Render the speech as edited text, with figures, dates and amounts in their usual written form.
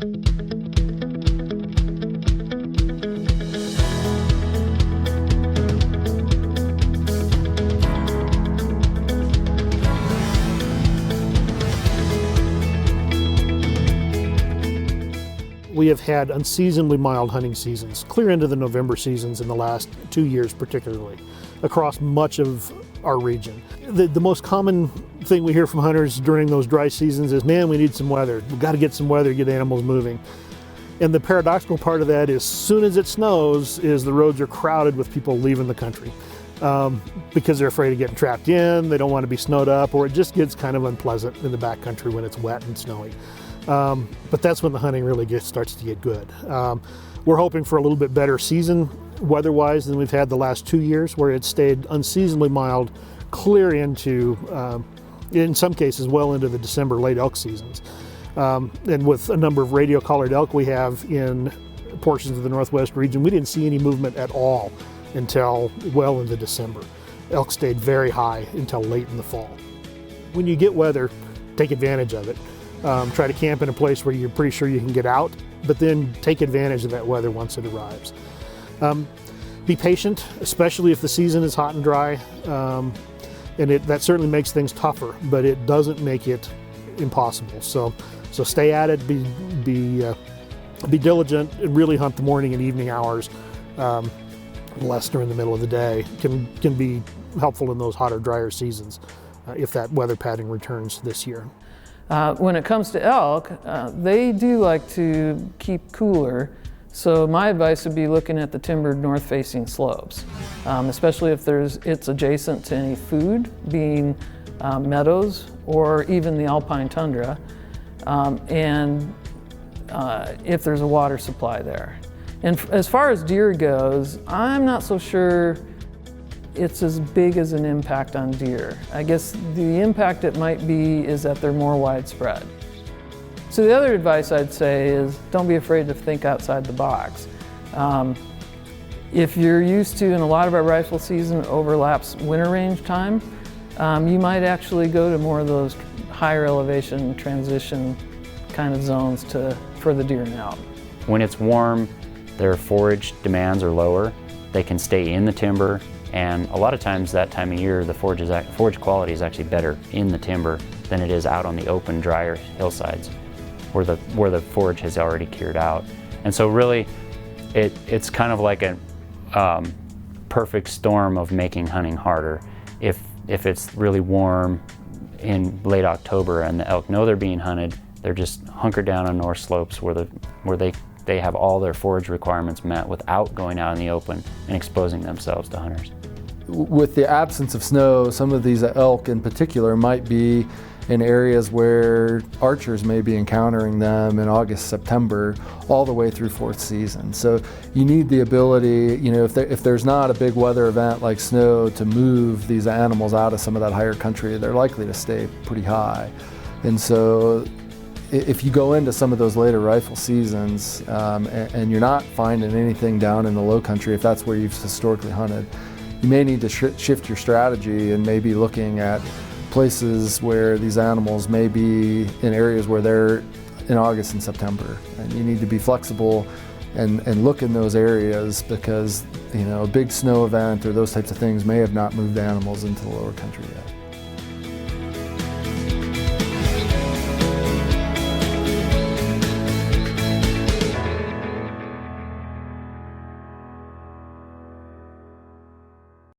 We have had unseasonably mild hunting seasons, clear into the November seasons in the last 2 years particularly, across much of our region. The most common thing we hear from hunters during those dry seasons is, man, we need some weather. We've got to get some weather to get animals moving. And the paradoxical part of that is, as soon as it snows, is the roads are crowded with people leaving the country because they're afraid of getting trapped in, they don't want to be snowed up, or it just gets kind of unpleasant in the backcountry when it's wet and snowy. But that's when the hunting really starts to get good. We're hoping for a little bit better season weather-wise than we've had the last 2 years, where it stayed unseasonably mild clear into, in some cases, well into the December late elk seasons. And with a number of radio-collared elk we have in portions of the Northwest region, we didn't see any movement at all until well into December. Elk stayed very high until late in the fall. When you get weather, take advantage of it. Try to camp in a place where you're pretty sure you can get out, but then take advantage of that weather once it arrives. Be patient, especially if the season is hot and dry, and that certainly makes things tougher, but it doesn't make it impossible. So stay at it, be diligent, and really hunt the morning and evening hours, less during the middle of the day. Can be helpful in those hotter, drier seasons if that weather pattern returns this year. When it comes to elk, they do like to keep cooler, so my advice would be looking at the timbered north-facing slopes, especially if it's adjacent to any food, being meadows or even the alpine tundra, and if there's a water supply there. And as far as deer goes, I'm not so sure it's as big as an impact on deer. I guess the impact it might be is that they're more widespread. So the other advice I'd say is don't be afraid to think outside the box. If you're used to, and a lot of our rifle season overlaps winter range time, you might actually go to more of those higher elevation transition kind of zones for the deer now. When it's warm, their forage demands are lower. They can stay in the timber. And a lot of times that time of year, the forage quality is actually better in the timber than it is out on the open, drier hillsides where the forage has already cured out. And so really, it's kind of like a perfect storm of making hunting harder. If it's really warm in late October and the elk know they're being hunted, they're just hunkered down on north slopes where they have all their forage requirements met without going out in the open and exposing themselves to hunters. With the absence of snow, some of these elk in particular might be in areas where archers may be encountering them in August, September, all the way through fourth season. So you need the ability, if there's not a big weather event like snow, to move these animals out of some of that higher country, they're likely to stay pretty high. And so if you go into some of those later rifle seasons and you're not finding anything down in the low country, if that's where you've historically hunted, you may need to shift your strategy and maybe looking at places where these animals may be in areas where they're in August and September. And you need to be flexible and look in those areas because a big snow event or those types of things may have not moved animals into the lower country yet.